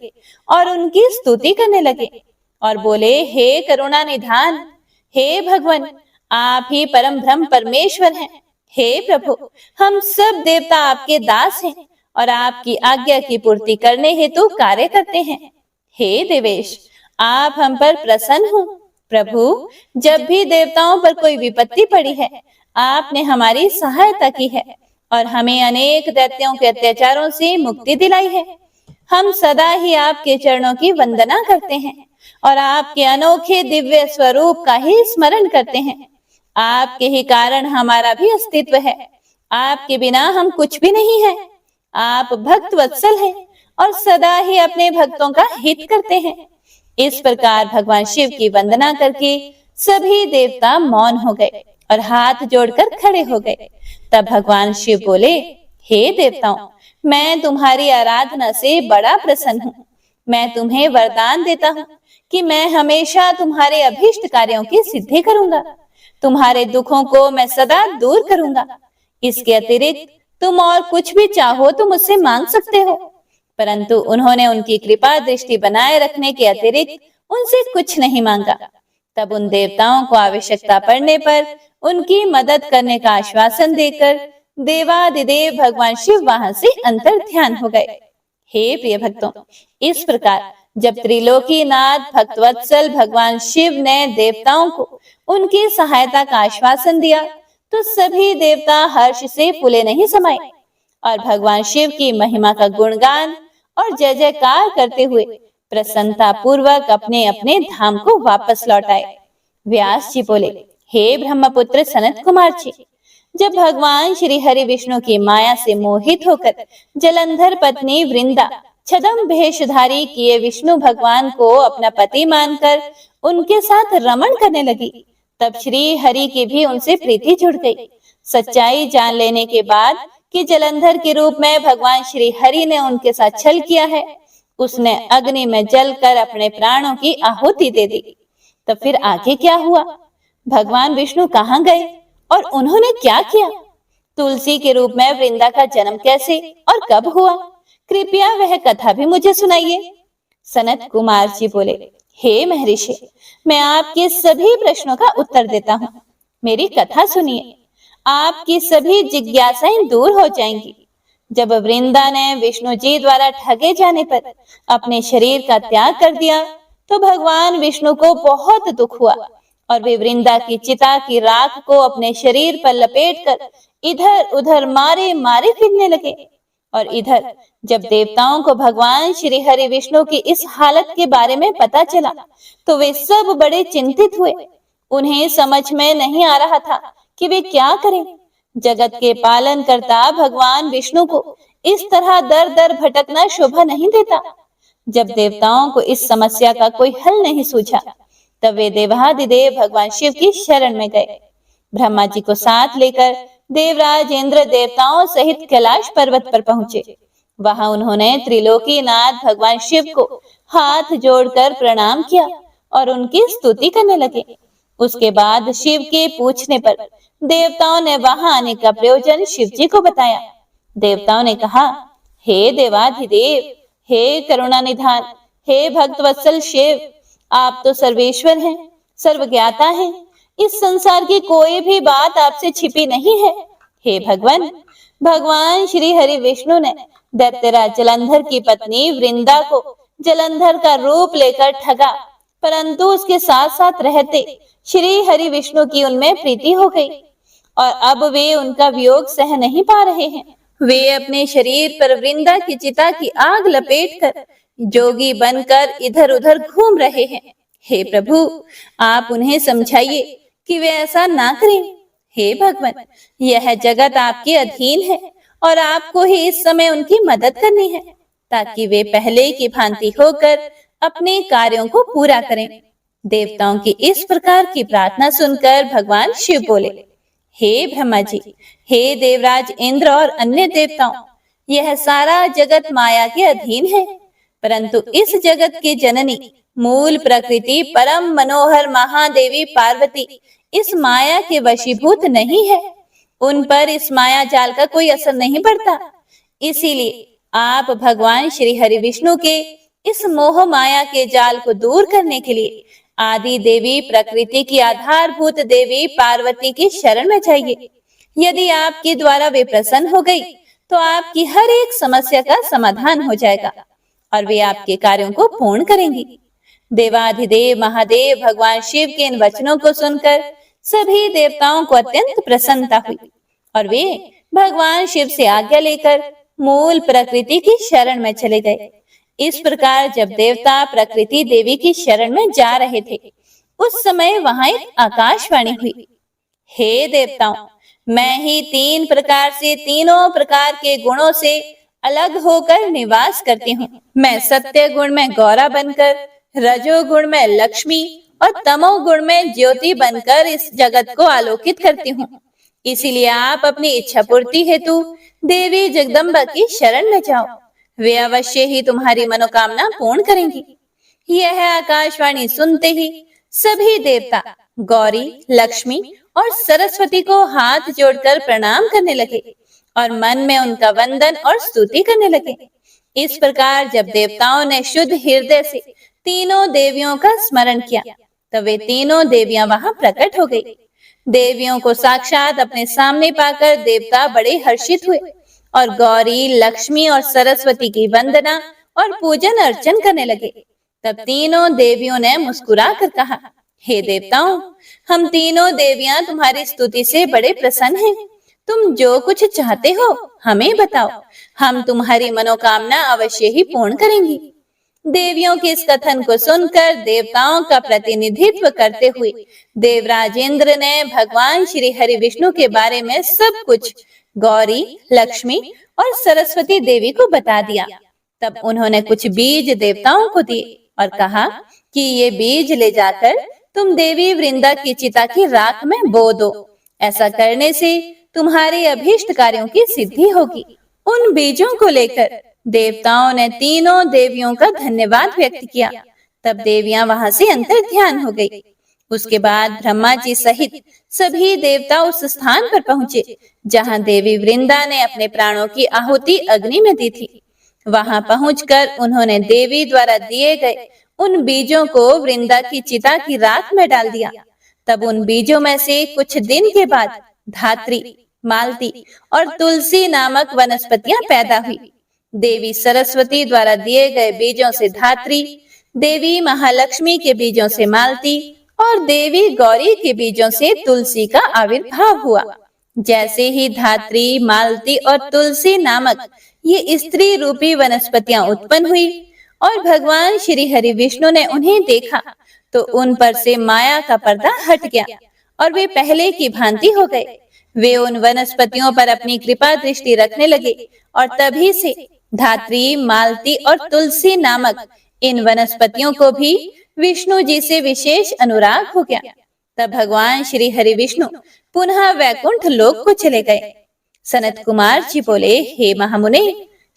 और उनकी स्तुति करने लगे और बोले, हे करुणा निधान, हे भगवान, आप ही परम ब्रह्म परमेश्वर हैं। हे प्रभु, हम सब देवता आपके दास हैं और आपकी आज्ञा की पूर्ति करने हेतु कार्य करते हैं। हे देवेश, आप हम पर प्रसन्न हो। प्रभु, जब भी देवताओं पर कोई विपत्ति पड़ी है, आपने हमारी सहायता की है और हमें अनेक दैत्यों के अत्याचारों से मुक्ति दिलाई है। हम सदा ही आपके चरणों की वंदना करते हैं और आपके अनोखे दिव्य स्वरूप का ही स्मरण करते हैं। आपके ही कारण हमारा भी अस्तित्व है। आपके बिना हम कुछ भी नहीं है। आप भक्त वत्सल हैं और सदा ही अपने भक्तों का हित करते हैं। इस प्रकार भगवान शिव की वंदना करके सभी देवता मौन हो गए और हाथ जोड़कर खड़े हो गए। तब भगवान शिव बोले, हे देवताओं, मैं तुम्हारी आराधना से बड़ा प्रसन्न हूँ। मैं तुम्हें वरदान देता हूँ कि मैं हमेशा तुम्हारे अभीष्ट कार्यों की सिद्धि करूंगा। तुम्हारे दुखों को मैं सदा दूर करूंगा। इसके अतिरिक्त तुम और कुछ भी चाहो तो मुझसे मांग सकते हो। परंतु उन्होंने उनकी कृपा दृष्टि बनाए रखने के अतिरिक्त उनसे कुछ नहीं मांगा। तब उन देवताओं को आवश्यकता पड़ने पर उनकी मदद करने का आश्वासन देकर देवादिदेव भगवान शिव वहां से अंतर ध्यान हो गए। हे प्रिय भक्तों, इस प्रकार जब त्रिलोकीनाथ भक्तवत्सल भगवान शिव ने देवताओं को उनकी सहायता का आश्वासन दिया, तो सभी देवता हर्ष से फूले नहीं समाये और भगवान शिव की महिमा का गुणगान और जय जयकार करते हुए प्रसन्नता पूर्वक अपने अपने धाम को वापस लौट आए। व्यास जी बोले, हे ब्रह्मपुत्र सनत कुमार जी, जब भगवान श्री हरि विष्णु की माया से मोहित होकर जलंधर पत्नी वृंदा छद्म भेषधारी किए विष्णु भगवान को अपना पति मानकर उनके साथ रमण करने लगी, तब श्री हरि की भी उनसे प्रीति जुड़ गई। सच्चाई जान लेने के बाद कि जलंधर के रूप में भगवान श्री हरि ने उनके साथ छल किया है, उसने अग्नि में जलकर अपने प्राणों की आहुति दे दी। तो फिर आगे क्या हुआ? भगवान विष्णु कहाँ गए और उन्होंने क्या किया? तुलसी के रूप में वृंदा का जन्म कैसे और कब हुआ? कृपया वह कथा भी मुझे सुनाइए। सनत कुमार जी बोले, हे महर्षि, मैं आपके सभी प्रश्नों का उत्तर देता हूँ। मेरी कथा सुनिए, आपकी सभी जिज्ञासाएं दूर हो जाएंगी। जब वृंदा ने विष्णु जी द्वारा ठगे जाने पर अपने शरीर का त्याग कर दिया तो भगवान विष्णु को बहुत दुख हुआ और वे वृंदा की चिता की राख को अपने शरीर पर लपेटकर इधर उधर मारे मारे फिरने लगे। और इधर जब देवताओं को भगवान श्री हरि विष्णु की इस हालत के बारे में पता चला तो वे सब बड़े चिंतित हुए। उन्हें समझ में नहीं आ रहा था कि वे क्या करें। जगत के पालन करता भगवान विष्णु को इस तरह दर दर भटकना शोभा नहीं देता। जब देवताओं को इस समस्या का कोई हल नहीं सूझा तब वे देवाधिदेव भगवान शिव की शरण में गए। ब्रह्मा जी को साथ लेकर देवराज इंद्र देवताओं सहित कैलाश पर्वत पर पहुंचे। वहां उन्होंने त्रिलोकीनाथ भगवान शिव को हाथ जोड़कर प्रणाम किया और उनकी स्तुति करने लगे। उसके बाद शिव के पूछने पर देवताओं ने वहां आने का प्रयोजन शिव जी को बताया। देवताओं ने कहा, हे देवाधिदेव, हे करुणा निधान, हे भक्तवत्सल शिव, आप तो सर्वेश्वर हैं, सर्वज्ञाता हैं। इस संसार की कोई भी बात आपसे छिपी नहीं है। हे भगवान, भगवान श्री हरि विष्णु ने दैत्यराज जलंधर की पत्नी वृंदा को जलंधर का रूप लेकर ठगा, परंतु उसके साथ साथ रहते श्री हरि विष्णु की उनमें प्रीति हो गई और अब वे उनका वियोग सह नहीं पा रहे हैं। वे अपने शरीर पर वृंदा की चिता की आग लपेटकर जोगी बनकर इधर उधर घूम रहे हैं। हे प्रभु, आप उन्हें समझाइए कि वे ऐसा ना करें। हे भगवान, यह जगत आपके अधीन है और आपको ही इस समय उनकी मदद करनी है ताकि वे पहले की भांति होकर अपने कार्यों को पूरा करें। देवताओं की इस प्रकार की प्रार्थना सुनकर भगवान शिव बोले, हे ब्रह्मा जी, हे देवराज इंद्र और अन्य देवताओं, यह सारा जगत माया के अधीन है, परंतु इस जगत की जननी मूल प्रकृति परम मनोहर महादेवी पार्वती इस माया के वशीभूत नहीं है। उन पर इस माया जाल का कोई असर नहीं पड़ता। इसीलिए आप भगवान श्री हरि विष्णु के इस मोह माया के जाल को दूर करने के लिए आदि देवी प्रकृति की आधारभूत देवी पार्वती की शरण में जाइए। यदि आपके द्वारा वे प्रसन्न हो गई तो आपकी हर एक समस्या का समाधान हो जाएगा और वे आपके कार्यों को पूर्ण करेंगी। देवाधिदेव महादेव भगवान शिव के इन वचनों को सुनकर सभी देवताओं को अत्यंत प्रसन्नता हुई और वे भगवान शिव से आज्ञा लेकर मूल प्रकृति की शरण में चले गए। इस प्रकार जब देवता प्रकृति देवी की शरण में जा रहे थे उस समय वहां एक आकाशवाणी हुई, हे देवताओं, मैं ही तीन प्रकार से तीनों प्रकार के गुणों से अलग होकर निवास करती हूँ। मैं सत्य गुण में गौरा बनकर, रजोगुण में लक्ष्मी और तमोगुण में ज्योति बनकर इस जगत को आलोकित करती हूँ। इसीलिए आप अपनी इच्छा पूर्ति हेतु देवी जगदम्बा की शरण में जाओ, वे अवश्य ही तुम्हारी मनोकामना पूर्ण करेंगी। यह आकाशवाणी सुनते ही सभी देवता गौरी, लक्ष्मी और सरस्वती को हाथ जोड़कर प्रणाम करने लगे और मन में उनका वंदन और स्तुति करने लगे। इस प्रकार जब देवताओं ने शुद्ध हृदय से तीनों देवियों का स्मरण किया तब वे तीनों देवियां वहां प्रकट हो गई। देवियों को साक्षात अपने सामने पाकर देवता बड़े हर्षित हुए और गौरी, लक्ष्मी और सरस्वती की वंदना और पूजन अर्चन करने लगे। तब तीनों देवियों ने मुस्कुरा कर कहा, हे देवताओं, हम तीनों देवियां तुम्हारी स्तुति से बड़े प्रसन्न हैं। तुम जो कुछ चाहते हो हमें बताओ, हम तुम्हारी मनोकामना अवश्य ही पूर्ण करेंगी। देवियों के इस कथन को सुनकर देवताओं का प्रतिनिधित्व करते हुए देवराज इंद्र ने भगवान श्री हरि विष्णु के बारे में सब कुछ गौरी, लक्ष्मी और सरस्वती देवी को बता दिया। तब उन्होंने कुछ बीज देवताओं को दिए और कहा कि ये बीज ले जाकर तुम देवी वृंदा की चिता की राख में बो दो। ऐसा करने से तुम्हारे अभीष्ट कार्यों की सिद्धि होगी। उन बीजों को लेकर देवताओं ने तीनों देवियों का धन्यवाद व्यक्त किया। तब देवियां वहां से अंतर ध्यान हो गई। उसके बाद ब्रह्मा जी सहित सभी देवता उस स्थान पर पहुंचे जहां देवी वृंदा ने अपने प्राणों की आहुति अग्नि में दी थी। वहां पहुंचकर उन्होंने देवी द्वारा दिए गए उन बीजों को वृंदा की चिता की राख में डाल दिया। तब उन बीजों में से कुछ दिन के बाद धात्री, मालती और तुलसी नामक वनस्पतियां पैदा हुई। देवी सरस्वती द्वारा दिए गए बीजों से धात्री, देवी महालक्ष्मी के बीजों से मालती और देवी गौरी के बीजों से तुलसी का आविर्भाव हुआ। जैसे ही धात्री, मालती और तुलसी नामक ये स्त्री रूपी वनस्पतियां उत्पन्न हुई और भगवान श्री हरि विष्णु ने उन्हें देखा तो उन पर से माया का पर्दा हट गया और वे पहले की भांति हो गए। वे उन वनस्पतियों पर अपनी कृपा दृष्टि रखने लगे और तभी से धात्री, मालती और तुलसी नामक इन वनस्पतियों को भी विष्णु जी से विशेष अनुराग हो गया। तब भगवान श्री हरि विष्णु पुनः वैकुंठ लोक को चले गए। सनत कुमार जी बोले, हे महामुने,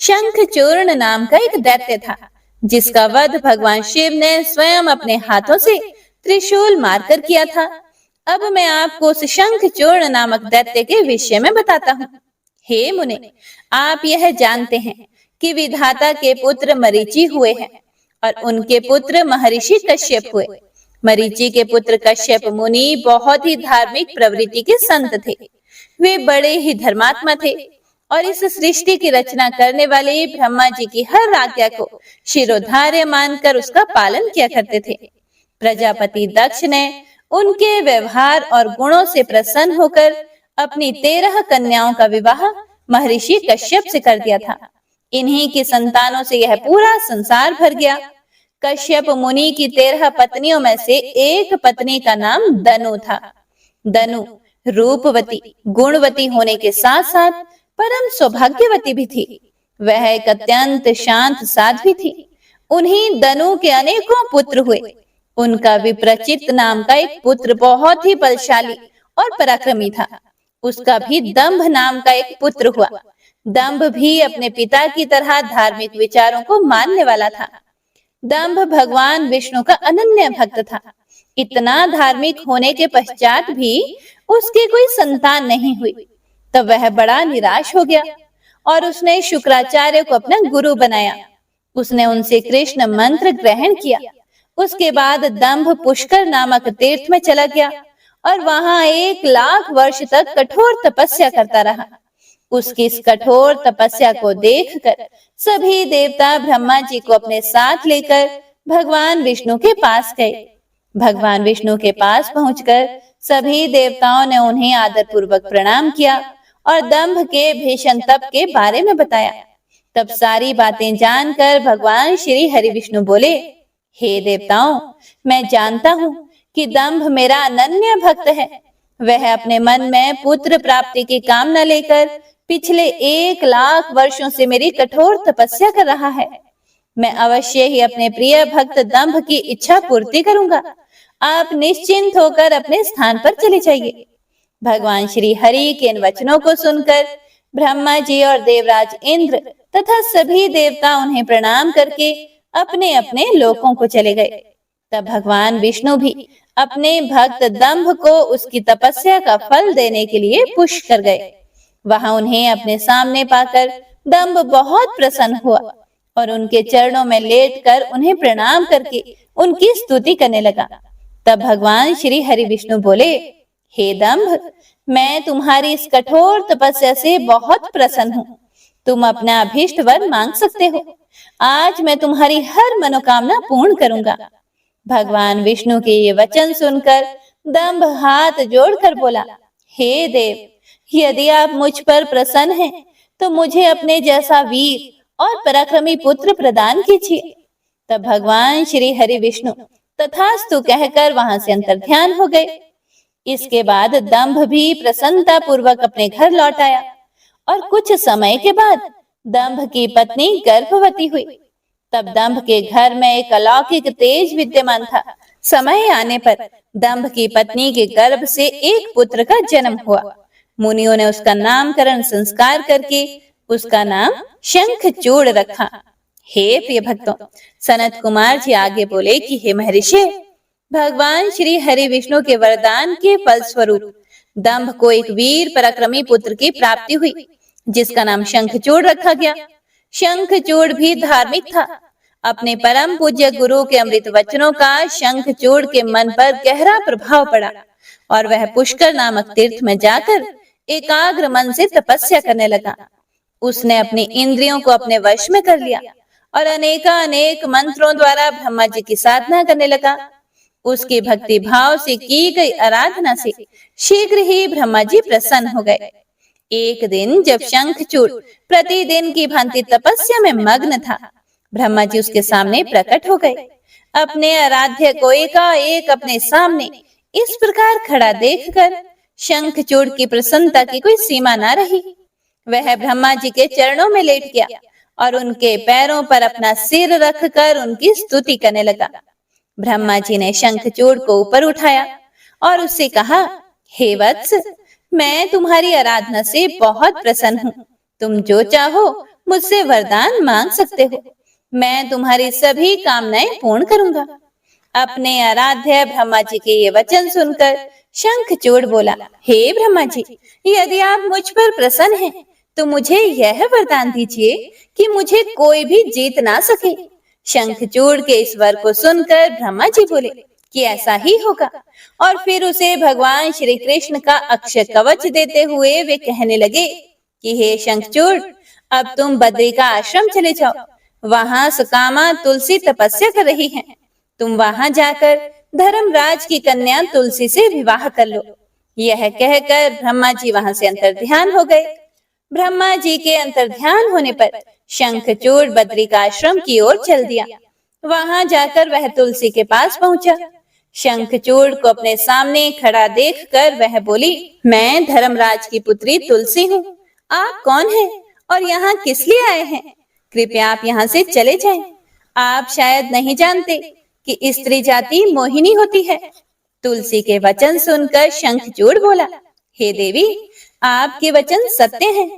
शंखचूर्ण नाम का एक दैत्य था जिसका वध भगवान शिव ने स्वयं अपने हाथों से त्रिशूल मारकर किया था। अब मैं आपको उस शंखचूर्ण नामक दैत्य के विषय में बताता हूँ। हे मुने, आप यह जानते हैं कि विधाता के पुत्र मरीचि हुए हैं और उनके पुत्र महर्षि कश्यप हुए। मरीचि के पुत्र कश्यप मुनि बहुत ही धार्मिक प्रवृत्ति के संत थे। वे बड़े ही धर्मात्मा थे और इस सृष्टि की रचना करने वाले ब्रह्मा जी की हर आज्ञा को शिरोधार्य मानकर उसका पालन किया करते थे। प्रजापति दक्ष ने उनके व्यवहार और गुणों से प्रसन्न होकर अपनी 13 कन्याओं का विवाह महर्षि कश्यप से कर दिया था। इन्हीं की संतानों से यह पूरा संसार भर गया। कश्यप मुनि की 13 पत्नियों में से एक पत्नी का नाम दनु था। दनु रूपवती, गुणवती होने के साथ साथ परम सौभाग्यवती भी थी। वह एक अत्यंत शांत साध्वी थी। उन्हीं दनु के अनेकों पुत्र हुए। उनका विप्रचित नाम का एक पुत्र बहुत ही बलशाली और पराक्रमी था। उसका भी दंभ नाम का एक पुत्र हुआ। दंभ भी अपने पिता की तरह धार्मिक विचारों को मानने वाला था। दंभ भगवान विष्णु का अनन्य भक्त था। इतना धार्मिक होने के पश्चात भी उसकी कोई संतान नहीं हुई। तब वह बड़ा निराश हो गया और उसने शुक्राचार्य को अपना गुरु बनाया। उसने उनसे कृष्ण मंत्र ग्रहण किया। उसके बाद दंभ पुष्कर नामक तीर्थ में चला गया और वहां 1 लाख वर्ष तक कठोर तपस्या करता रहा। उसकी इस कठोर तपस्या को देखकर सभी देवता ब्रह्मा जी को अपने साथ लेकर भगवान विष्णु के पास गए। भगवान विष्णु के पास पहुंचकर सभी देवताओं ने उन्हें आदर पूर्वक प्रणाम किया और दंभ के भीषण तप के बारे में बताया। तब सारी बातें जानकर भगवान श्री हरि विष्णु बोले, हे देवताओं, मैं जानता हूँ कि दंभ मेरा अनन्य भक्त है। वह अपने मन में पुत्र प्राप्ति की कामना लेकर पिछले 1 लाख वर्षों से मेरी कठोर तपस्या कर रहा है। मैं अवश्य ही अपने प्रिय भक्त दंभ की इच्छा पूर्ति करूंगा। आप निश्चिंत होकर अपने स्थान पर चले जाइए। भगवान श्री हरि के इन वचनों को सुनकर ब्रह्मा जी और देवराज इंद्र तथा सभी देवता उन्हें प्रणाम करके अपने अपने लोकों को चले गए। तब भगवान विष्णु भी अपने भक्त दंभ को उसकी तपस्या का फल देने के लिए पुष्कर गए। वहां उन्हें अपने सामने पाकर दंभ बहुत प्रसन्न हुआ और उनके चरणों में लेटकर उन्हें प्रणाम करके उनकी स्तुति करने लगा। तब भगवान श्री हरि विष्णु बोले, हे दंभ, मैं तुम्हारी इस कठोर तपस्या से बहुत प्रसन्न हूँ। तुम अपना अभीष्ट वर मांग सकते हो। आज मैं तुम्हारी हर मनोकामना पूर्ण करूंगा। भगवान विष्णु के ये वचन सुनकर दंभ हाथ जोड़कर बोला, हे देव, यदि आप मुझ पर प्रसन्न हैं, तो मुझे अपने जैसा वीर और पराक्रमी पुत्र प्रदान कीजिए। तब भगवान श्री हरि विष्णु तथास्तु कहकर वहां से अंतर्ध्यान हो गए। इसके बाद दंभ भी प्रसन्नता पूर्वक अपने घर लौट आया और कुछ समय के बाद दंभ की पत्नी गर्भवती हुई। तब दंभ के घर में एक अलौकिक तेज विद्यमान था। समय आने पर दंभ की पत्नी के गर्भ से एक पुत्र का जन्म हुआ। मुनियों ने उसका नामकरण संस्कार करके उसका नाम शंखचूड़ रखा। हे प्रिय भक्तों, सनत कुमार जी आगे बोले कि हे महर्षि, भगवान श्री हरि विष्णु के वरदान के फलस्वरूप दंभ को एक वीर पराक्रमी पुत्र की प्राप्ति हुई, जिसका नाम शंखचूड़ रखा गया। शंखचूड़ भी धार्मिक था। अपने परम पूज्य गुरु के अमृत वचनों का शंखचूड़ के मन पर गहरा प्रभाव पड़ा और वह पुष्कर नामक तीर्थ में जाकर एकाग्र मन से तपस्या करने लगा। उसने अपनी इंद्रियों को अपने वश में कर लिया और अनेक मंत्रों द्वारा ब्रह्मा जी की साधना करने लगा। उसकी भक्ति भाव से की गई आराधना से शीघ्र ही ब्रह्मा जी प्रसन्न हो गए। एक दिन जब शंखचूड़ प्रतिदिन की भांति तपस्या में मग्न था, ब्रह्मा जी उसके सामने प्रकट हो गए। अपने आराध्य को एकाएक अपने सामने इस प्रकार खड़ा देखकर शंखचूड़ की प्रसन्नता की कोई सीमा न रही। वह ब्रह्मा जी के चरणों में लेट गया और उनके पैरों पर अपना सिर रखकर उनकी स्तुति करने लगा। ब्रह्मा जी ने शंखचूड़ को ऊपर उठाया और उससे कहा, हे वत्स, मैं तुम्हारी आराधना से बहुत प्रसन्न हूँ। तुम जो चाहो मुझसे वरदान मांग सकते हो। मैं तुम्हारी सभी कामनाएं पूर्ण करूंगा। अपने आराध्य ब्रह्मा जी के ये वचन सुनकर शंखचूड़ बोला, हे ब्रह्मा जी, यदि आप मुझ पर प्रसन्न हैं, तो मुझे यह वरदान दीजिए कि मुझे कोई भी जीत ना सके। शंखचूड़ के इस वर को सुनकर ब्रह्मा जी बोले कि ऐसा ही होगा, और फिर उसे भगवान श्री कृष्ण का अक्षय कवच देते हुए वे कहने लगे कि हे शंखचूड़, अब तुम बद्री का आश्रम चले जाओ। वहां सुकामा तुलसी तपस्या कर रही है। तुम वहां जाकर धर्मराज की कन्या तुलसी से विवाह कर लो। यह कहकर ब्रह्मा जी वहां से अंतर्ध्यान हो गए। ब्रह्मा जी के अंतर्ध्यान होने पर शंखचूड़ बद्री का आश्रम की ओर चल दिया। वहां जाकर वह तुलसी के पास पहुंचा। शंखचूड़ को अपने सामने खड़ा देखकर वह बोली, मैं धर्मराज की पुत्री तुलसी हूँ। आप कौन हैं और यहाँ किस लिए आए हैं? कृपया आप यहाँ से चले जाएं। आप शायद नहीं जानते कि स्त्री जाति मोहिनी होती है। तुलसी के वचन सुनकर शंखचूड़ बोला, हे देवी, आपके वचन सत्य हैं,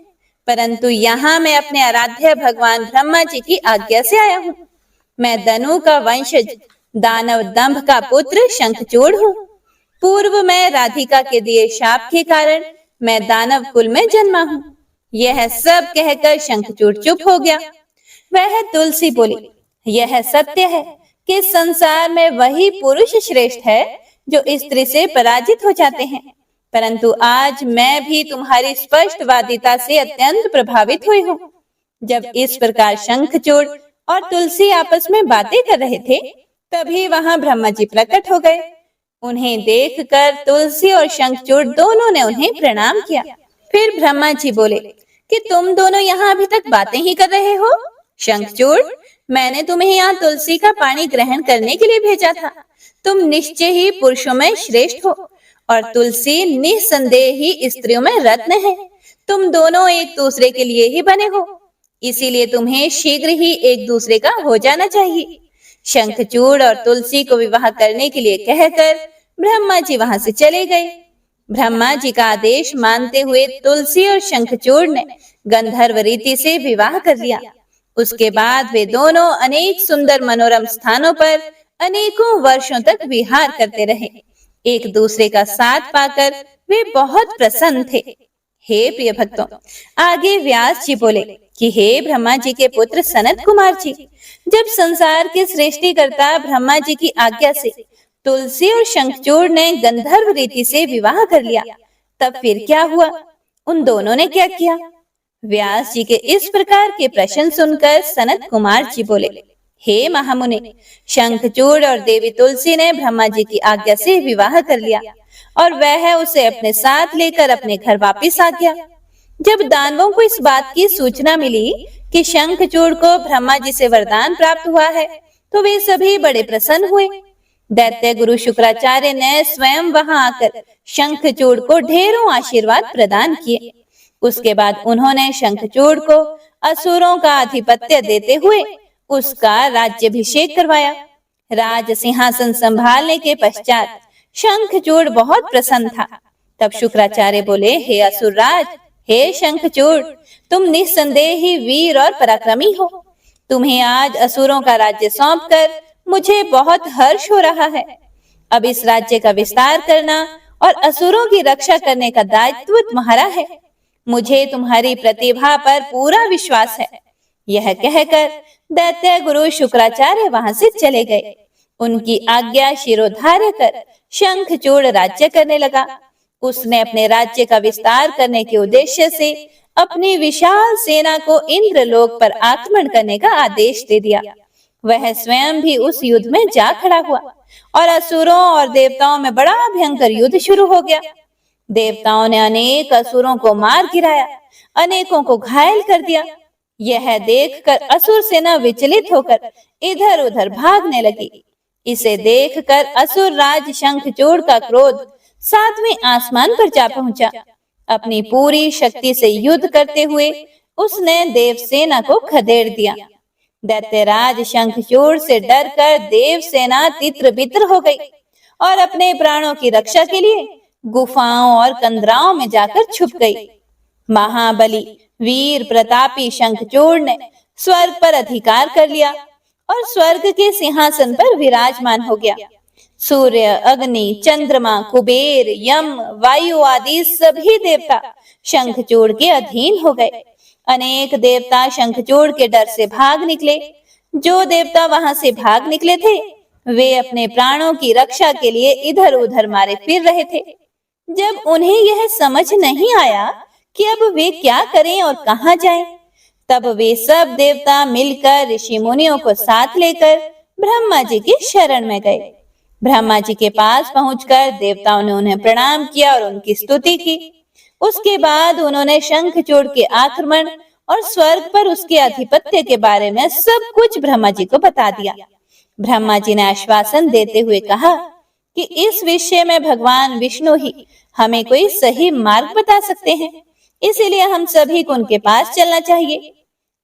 परंतु यहाँ मैं अपने आराध्य भगवान ब्रह्मा जी की आज्ञा से आया हूँ। मैं दनु का वंशज दानव दंभ का पुत्र शंखचूड़ हूँ। पूर्व में राधिका के दिए शाप के कारण मैं दानव कुल में जन्मा हूँ। यह सब कहकर शंखचूड़ चुप हो गया। वह तुलसी बोली, यह सत्य है कि संसार में वही पुरुष श्रेष्ठ है जो स्त्री से पराजित हो जाते हैं, परंतु आज मैं भी तुम्हारी स्पष्टवादिता से अत्यंत प्रभावित हुई हूँ। जब इस प्रकार शंखचूड़ और तुलसी आपस में बातें कर रहे थे, तभी वहां ब्रह्मा जी प्रकट हो गए। उन्हें देखकर तुलसी और शंखचूड़ दोनों ने उन्हें प्रणाम किया। फिर ब्रह्मा जी बोले कि तुम दोनों यहाँ अभी तक बातें ही कर रहे हो। शंखचूड़, मैंने तुम्हें यहाँ तुलसी का पानी ग्रहण करने के लिए भेजा था। तुम निश्चय ही पुरुषों में श्रेष्ठ हो और तुलसी निसंदेह ही स्त्रियों में रत्न है। तुम दोनों एक दूसरे के लिए ही बने हो, इसीलिए तुम्हें शीघ्र ही एक दूसरे का हो जाना चाहिए। शंखचूड़ और तुलसी को विवाह करने के लिए कहकर ब्रह्मा जी वहां से चले गए। ब्रह्मा जी का आदेश मानते हुए तुलसी और शंखचूड़ ने गंधर्व रीति से विवाह कर लिया। उसके बाद वे दोनों अनेक सुंदर मनोरम स्थानों पर अनेकों वर्षों तक विहार करते रहे। एक दूसरे का साथ पाकर वे बहुत प्रसन्न थे। हे प्रिय भक्तों, आगे व्यास जी बोले कि हे ब्रह्मा जी के पुत्र सनत कुमार जी, जब संसार के सृष्टिकर्ता ब्रह्मा जी की आज्ञा से तुलसी और शंखचूड़ ने गंधर्व रीति से विवाह कर लिया, तब फिर क्या हुआ? उन दोनों ने क्या किया? व्यास जी के इस प्रकार के प्रश्न सुनकर सनत कुमार जी बोले, हे महामुनि, शंखचूड़ और देवी तुलसी ने ब्रह्मा जी की आज्ञा से विवाह कर लिया और वह उसे अपने साथ लेकर अपने घर वापिस आ गया। जब दानवों को इस बात की सूचना मिली कि शंखचूड़ को ब्रह्मा जी से वरदान प्राप्त हुआ है, तो वे सभी बड़े प्रसन्न हुए। दैत्य गुरु शुक्राचार्य ने स्वयं वहां आकर शंखचूड़ को ढेरों आशीर्वाद प्रदान किए। उसके बाद उन्होंने शंखचूड़ को असुरों का आधिपत्य देते हुए उसका राज्याभिषेक करवाया। राज सिंहासन संभालने के पश्चात शंखचूड़ बहुत प्रसन्न था। तब शुक्राचार्य बोले, हे असुरराज, हे शंखचूड़, तुम निस्संदेह ही वीर और पराक्रमी हो। तुम्हें आज असुरों का राज्य सौंपकर मुझे बहुत हर्ष हो रहा है। अब इस राज्य का विस्तार करना और असुरों की रक्षा करने का दायित्व तुम्हारा है। मुझे तुम्हारी प्रतिभा पर पूरा विश्वास है। यह कहकर दैत्य गुरु शुक्राचार्य वहां से चले गए। उनकी आज्ञा शिरोधार्य कर शंखचूड़ राज्य करने लगा। उसने अपने राज्य का विस्तार करने के उद्देश्य से अपनी विशाल सेना को इंद्रलोक पर आक्रमण करने का आदेश दे दिया। वह स्वयं भी उस युद्ध में जा खड़ा हुआ और असुरों और देवताओं में बड़ा भयंकर युद्ध शुरू हो गया। देवताओं ने अनेक असुरों को मार गिराया, अनेकों को घायल कर दिया। यह देखकर असुर सेना विचलित होकर इधर उधर भागने लगी। इसे देखकर असुर राज शंखचूड़ का क्रोध सातवें आसमान पर जा पहुंचा। अपनी पूरी शक्ति से युद्ध करते हुए उसने देव सेना को खदेड़ दिया। दैत्यराज शंखचूड़ से डरकर देव सेना तित्र बित्र हो गई और अपने प्राणों की रक्षा के लिए गुफाओं और कंदराओं में जाकर छुप गई। महाबली वीर प्रतापी शंखचूड़ ने स्वर्ग पर अधिकार कर लिया और स्वर्ग के सिंहासन पर विराजमान हो गया। सूर्य, अग्नि, चंद्रमा, कुबेर, यम, वायु आदि सभी देवता शंखचूड़ के अधीन हो गए। अनेक देवता शंखचूड़ के डर से भाग निकले। जो देवता वहां से भाग निकले थे, वे अपने प्राणों की रक्षा के लिए इधर उधर मारे फिर रहे थे। जब उन्हें यह समझ नहीं आया कि अब वे क्या करें और कहां जाएं, तब वे सब देवता मिलकर ऋषि मुनियों को साथ लेकर ब्रह्मा जी की शरण में गए। ब्रह्मा जी के पास पहुंचकर देवताओं ने उन्हें प्रणाम किया और उनकी स्तुति की। उसके बाद उन्होंने शंखचूड़ के आक्रमण और स्वर्ग पर उसके आधिपत्य के बारे में सब कुछ ब्रह्मा जी को बता दिया। ब्रह्मा जी ने आश्वासन देते हुए कहा कि इस विषय में भगवान विष्णु ही हमें कोई सही मार्ग बता सकते हैं, इसीलिए हम सभी को उनके पास चलना चाहिए।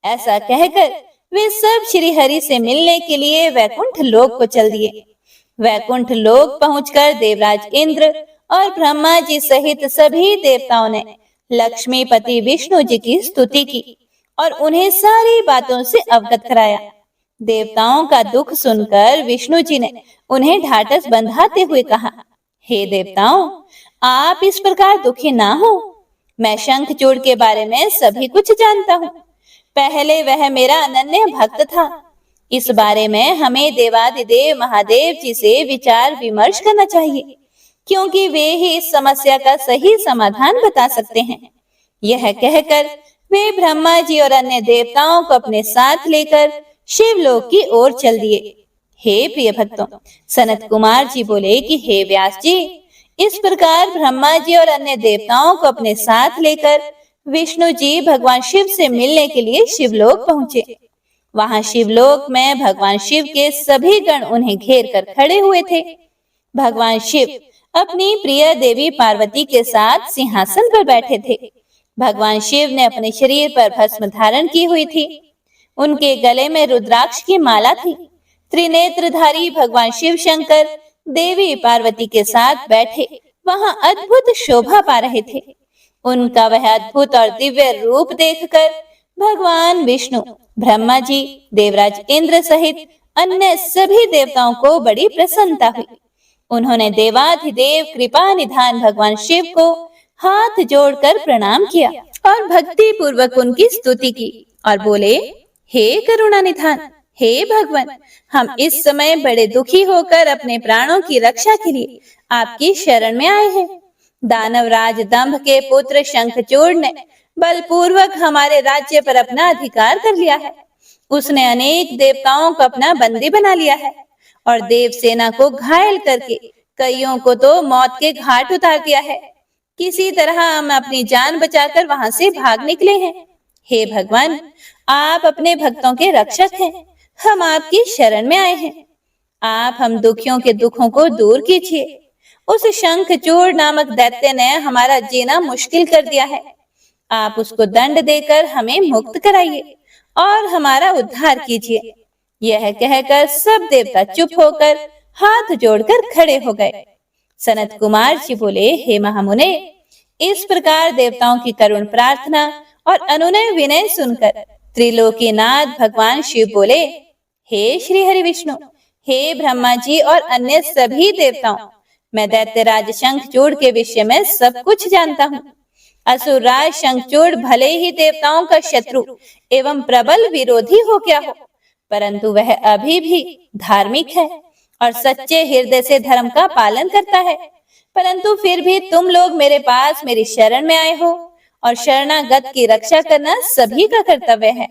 ऐसा कहकर वे सब श्री हरि से मिलने के लिए वैकुंठ लोक को चल दिए। वैकुंठ लोक पहुंचकर देवराज इंद्र और ब्रह्मा जी सहित सभी देवताओं ने लक्ष्मीपति विष्णु जी की स्तुति की और उन्हें सारी बातों से अवगत कराया। देवताओं का दुख सुनकर विष्णु जी ने उन्हें ढाढ़स बंधाते हुए कहा, हे देवताओं, आप इस प्रकार दुखी ना हो। मैं शंखचूड़ के बारे में सभी कुछ जानता हूँ। पहले वह मेरा अनन्य भक्त था। इस बारे में हमें देवादिदेव महादेव जी से विचार विमर्श करना चाहिए, क्योंकि वे ही इस समस्या का सही समाधान बता सकते हैं। यह कहकर वे ब्रह्मा जी और अन्य देवताओं को अपने साथ लेकर शिवलोक की ओर चल दिए। हे प्रिय भक्तों, सनत कुमार जी बोले कि हे व्यास जी, इस प्रकार ब्रह्मा जी और अन्य देवताओं को अपने साथ लेकर विष्णु जी भगवान शिव से मिलने के लिए शिवलोक पहुंचे। वहां शिवलोक में भगवान शिव के सभी गण उन्हें घेर कर खड़े हुए थे। भगवान शिव अपनी प्रिय देवी पार्वती के साथ सिंहासन पर बैठे थे। भगवान शिव ने अपने शरीर पर भस्म धारण की हुई थी। उनके गले में रुद्राक्ष की माला थी। त्रिनेत्रधारी भगवान शिव शंकर देवी पार्वती के साथ बैठे वहां अद्भुत शोभा पा रहे थे। उनका वह अद्भुत और दिव्य रूप देखकर भगवान विष्णु, ब्रह्मा जी, देवराज इंद्र सहित अन्य सभी देवताओं को बड़ी प्रसन्नता हुई। उन्होंने देवाधिदेव कृपा निधान भगवान शिव को हाथ जोड़कर प्रणाम किया और भक्ति पूर्वक उनकी स्तुति की और बोले, हे करुणा निधान, हे भगवान, हम इस समय बड़े दुखी होकर अपने प्राणों की रक्षा के लिए आपकी शरण में आए हैं। दानवराज दंभ के पुत्र शंखचूड़ ने बलपूर्वक हमारे राज्य पर अपना अधिकार कर लिया है। उसने अनेक देवताओं को अपना बंदी बना लिया है और देव सेना को घायल करके कईयों को तो मौत के घाट उतार दिया है। किसी तरह हम अपनी जान बचाकर वहां से भाग निकले हैं। हे भगवान, आप अपने भक्तों के रक्षक हैं। हम आपकी शरण में आए हैं। आप हम दुखियों के दुखों को दूर कीजिए। उस शंखचूड़ नामक दैत्य ने हमारा जीना मुश्किल कर दिया है। आप उसको दंड देकर हमें मुक्त कराइए और हमारा उद्धार कीजिए। यह कहकर सब देवता चुप होकर हाथ जोड़कर खड़े हो गए। सनत कुमार जी बोले, हे महामुने, इस प्रकार देवताओं की करुण प्रार्थना और अनुनय विनय सुनकर त्रिलोकीनाथ भगवान शिव बोले, हे श्री हरि विष्णु, हे ब्रह्मा जी और अन्य सभी देवताओं, मैं दैत्यराज शंखचूड़ के विषय में सब कुछ जानता हूँ। असुरराज शंखचूड़ भले ही देवताओं का शत्रु एवं प्रबल विरोधी हो गया हो, परंतु वह अभी भी धार्मिक है और सच्चे हृदय से धर्म का पालन करता है। परंतु फिर भी तुम लोग मेरे पास मेरी शरण में आए हो और शरणागत की रक्षा करना सभी का कर्तव्य है।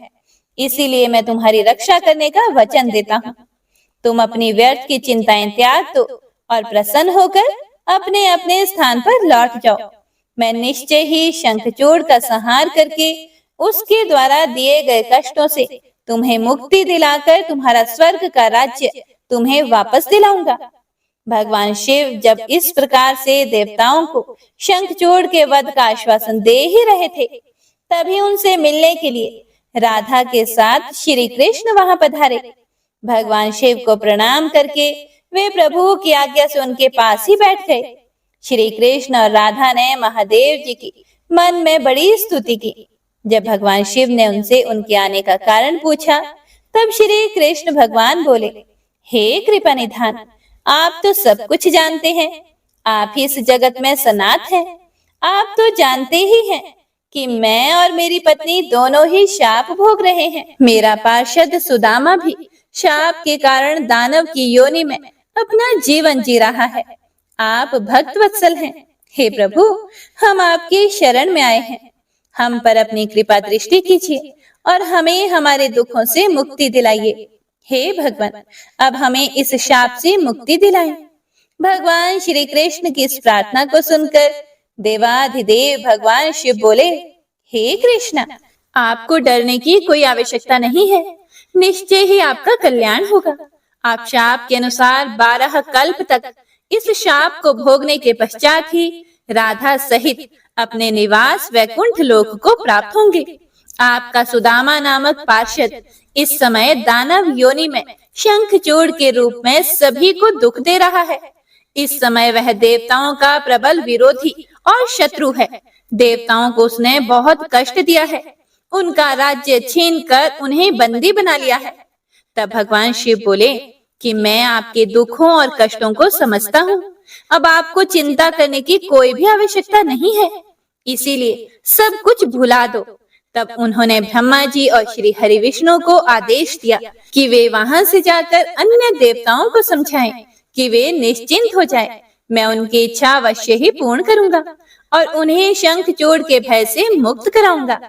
इसीलिए मैं तुम्हारी रक्षा करने का वचन देता हूँ। तुम अपनी व्यर्थ की चिंताएं त्याग दो और प्रसन्न होकर अपने अपने स्थान पर लौट जाओ। मैं निश्चय ही शंखचूड़ का संहार करके उसके द्वारा दिए गए कष्टों से तुम्हें मुक्ति दिलाकर तुम्हारा स्वर्ग का राज्य तुम्हें वापस दिलाऊंगा। भगवान शिव जब इस प्रकार से देवताओं को शंखचूड़ के वध का आश्वासन दे ही रहे थे, तभी उनसे मिलने के लिए राधा के साथ श्री कृष्ण वहां पधारे। भगवान शिव को प्रणाम करके वे प्रभु की आज्ञा से उनके पास ही बैठ गए। श्री कृष्ण और राधा ने महादेव जी की मन में बड़ी स्तुति की। जब भगवान शिव ने उनसे उनके आने का कारण पूछा, तब श्री कृष्ण भगवान बोले, हे कृपा निधान, आप तो सब कुछ जानते हैं। आप ही इस जगत में सनाथ हैं। आप तो जानते ही हैं कि मैं और मेरी पत्नी दोनों ही शाप भोग रहे हैं। मेरा पार्षद सुदामा भी शाप के कारण दानव की योनि में अपना जीवन जी रहा है। आप भक्त वत्सल हैं। हे प्रभु, हम आपकी शरण में आए हैं। हम पर अपनी कृपा दृष्टि कीजिए और हमें हमारे दुखों से मुक्ति दिलाइए। हे भगवान, अब हमें इस शाप से मुक्ति दिलाएं। भगवान श्री कृष्ण की इस प्रार्थना को सुनकर देवाधिदेव भगवान शिव बोले, हे कृष्ण, आपको डरने की कोई आवश्यकता नहीं है। निश्चय ही आपका कल्याण होगा। आप शाप के अनुसार 12 कल्प तक इस शाप को भोगने के पश्चात ही राधा सहित अपने निवास वैकुंठ लोक को प्राप्त होंगे। आपका सुदामा नामक पार्षद इस समय दानव योनि में शंखचूड़ के रूप में सभी को दुख दे रहा है। इस समय वह देवताओं का प्रबल विरोधी और शत्रु है। देवताओं को उसने बहुत कष्ट दिया है। उनका राज्य छीनकर उन्हें बंदी बना लिया है। तब भगवान शिव बोले कि मैं आपके दुखों और कष्टों को समझता हूँ। अब आपको चिंता करने की कोई भी आवश्यकता नहीं है, इसीलिए सब कुछ भुला दो। तब उन्होंने ब्रह्मा जी और श्री हरि विष्णु को आदेश दिया कि वे वहां से जाकर अन्य देवताओं को समझाएं कि वे निश्चिंत हो जाएं। मैं उनकी इच्छा अवश्य ही पूर्ण करूंगा और उन्हें शंखचूड़ के भय से मुक्त कराऊंगा।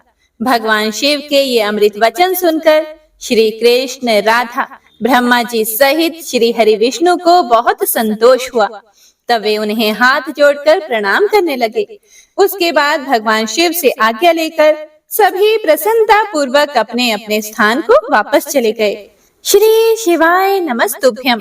भगवान शिव के ये अमृत वचन सुनकर श्री कृष्ण, राधा, ब्रह्मा जी सहित श्री हरि विष्णु को बहुत संतोष हुआ। तब वे उन्हें हाथ जोड़कर प्रणाम करने लगे। उसके बाद भगवान शिव से आज्ञा लेकर सभी प्रसन्नता पूर्वक अपने अपने स्थान को वापस चले गए। श्री शिवाय नमस्तुभ्यम।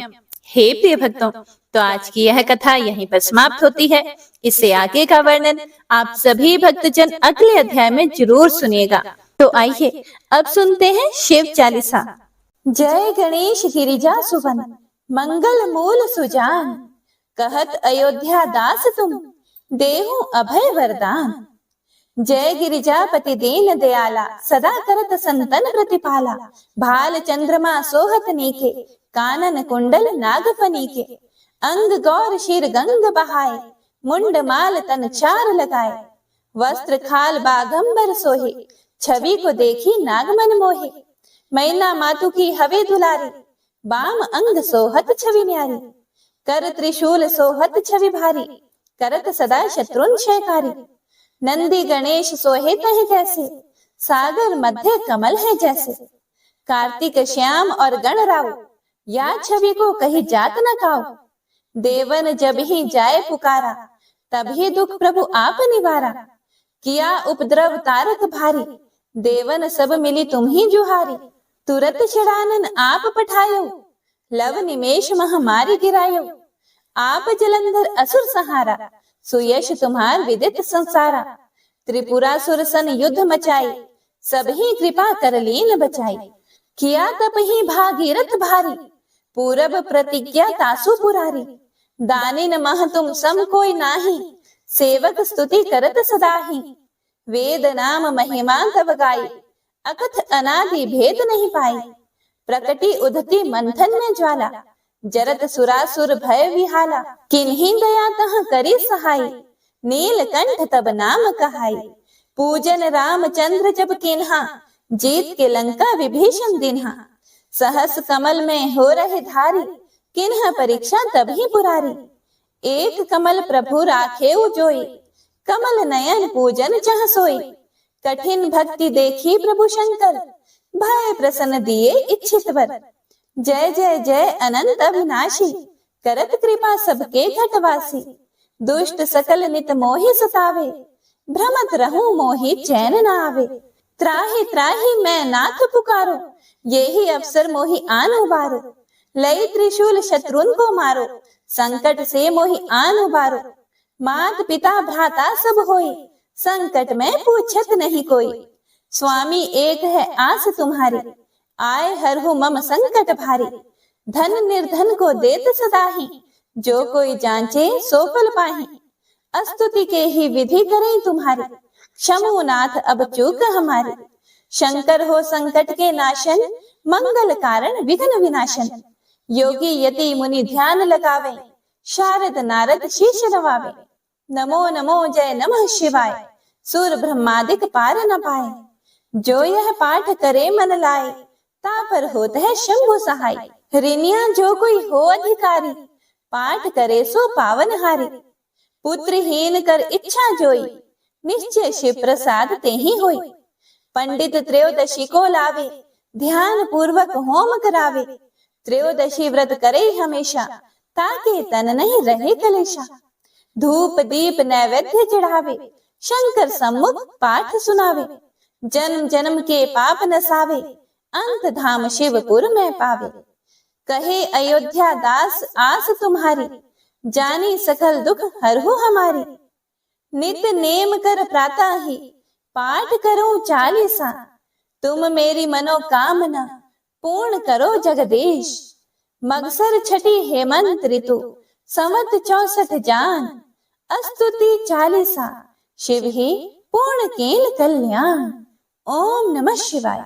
हे प्रिय भक्तों, तो आज की यह कथा यहीं पर समाप्त होती है। इससे आगे का वर्णन आप सभी भक्तजन अगले अध्याय में जरूर सुनिएगा। तो आइए अब सुनते हैं शिव चालीसा। जय गणेश गिरिजा सुवन, मंगल मूल सुजान, कहत अयोध्या दास तुम, देहु अभय वरदान। जय गिरिजापति दीन दयाला, सदा करत संतन प्रतिपाला। भाल चंद्रमा सोहत नीके, कानन कुंडल नागफनी के। अंग गौर शीर गंग बहाए, मुंड माल तन चार लगाए। वस्त्र खाल बागंबर सोहे, छवि को देखी नागमन मोहे। मैना मातु की हवे दुलारी, बाम अंग सोहत छवि न्यारी। कर त्रिशूल सोहत छवि भारी, करत सदा शत्रुन क्षयकारी। नंदी गणेश सोहे तह जैसे, सागर मध्य कमल है जैसे। कार्तिक श्याम और गणराव, या छवि को कही जात न खाओ। देवन जब ही जाए पुकारा, तभी दुख प्रभु आप निवारा। किया उपद्रव तारक भारी, देवन सब मिली तुम ही जुहारी। तुरत षडानन आप पठायो, लव निमेष महामारी गिरायो। आप जलंधर असुर सहारा, सुयश तुम्हार विदित संसारा। त्रिपुरासुर सन युद्ध मचाई, सबही कृपा कर लीन बचाई। किया तप ही भागीरथ भारी, पूरब प्रतिज्ञा तासु पुरारी। दानिन मह तुम सम कोई नाही, सेवक स्तुति करत सदाही। वेद नाम महिमा तब गाई, अकथ अनादि भेद नहीं पाई। प्रकटी उधती मंथन में ज्वाला, जरत सुरासुर भय विहाला। किन्हीं दया तह करी सहाय, नीलकंठ तब नाम कहाई। पूजन रामचंद्र जब किन्हा, जीत के लंका विभीषण दिन्हा। सहस कमल में हो रहे धारी, किन्ह परीक्षा तभी पुरारी। एक कमल प्रभु राखे जोई, कमल नयन पूजन चह सोई। कठिन भक्ति देखी प्रभु शंकर, भय प्रसन्न दिए इच्छित वर। जय जय जय अनंत अविनाशी, करत कृपा सबके घटवासी। दुष्ट सकल नित मोहि सतावे, भ्रमत रहूं मोहि चैन न आवे। त्राहि त्राहि मैं नाथ पुकारो, यही अवसर मोहि आन उबारो। लई त्रिशूल शत्रुन को मारो, संकट से मोहि आन उबारो। मात पिता भ्राता सब होई, संकट में पूछत नहीं कोई। स्वामी एक है आस तुम्हारी, आए हरहु मम संकट भारी। धन निर्धन को देत सदाही, जो कोई जांचे सो फल पाही। अस्तुति के ही विधि करें तुम्हारी, क्षमो नाथ अब चूक हमारी। शंकर हो संकट के नाशन, मंगल कारण विघ्न विनाशन। योगी यति मुनि ध्यान लगावे, शारद नारद शीश नवावे। नमो नमो जय नमः शिवाय, सुर ब्रह्मादिक पार न पाए। जो यह पाठ करे मन लाए, ता पर होत है शंभु सहाय। ऋणिया जो कोई हो अधिकारी, पाठ करे सो पावन हारी। पुत्रहीन कर इच्छा जोई, निश्चय शिव प्रसाद ते ही होई। पंडित त्रयोदशी को लावे, ध्यान पूर्वक होम करावे। त्रयोदशी व्रत करे हमेशा, ताके तन नहीं रहे कलेशा। धूप दीप नैवेद्य चढ़ावे, शंकर सम्मुख पाठ सुनावे। जन्म जन्म के पाप नसावे, अंत धाम शिवपुर में पावे। कहे अयोध्या दास आस तुम्हारी, जानी सकल दुख हरहु हमारी। नित नेम कर प्रातः ही, पाठ करो चालीसा। तुम मेरी मनोकामना, पूर्ण करो जगदीश। मगसर छठी हेमंत ऋतु, संवत 64 जान। अस्तुति चालीसा, शिव ही पूर्ण कील कल्याण। ओम नमः शिवाय।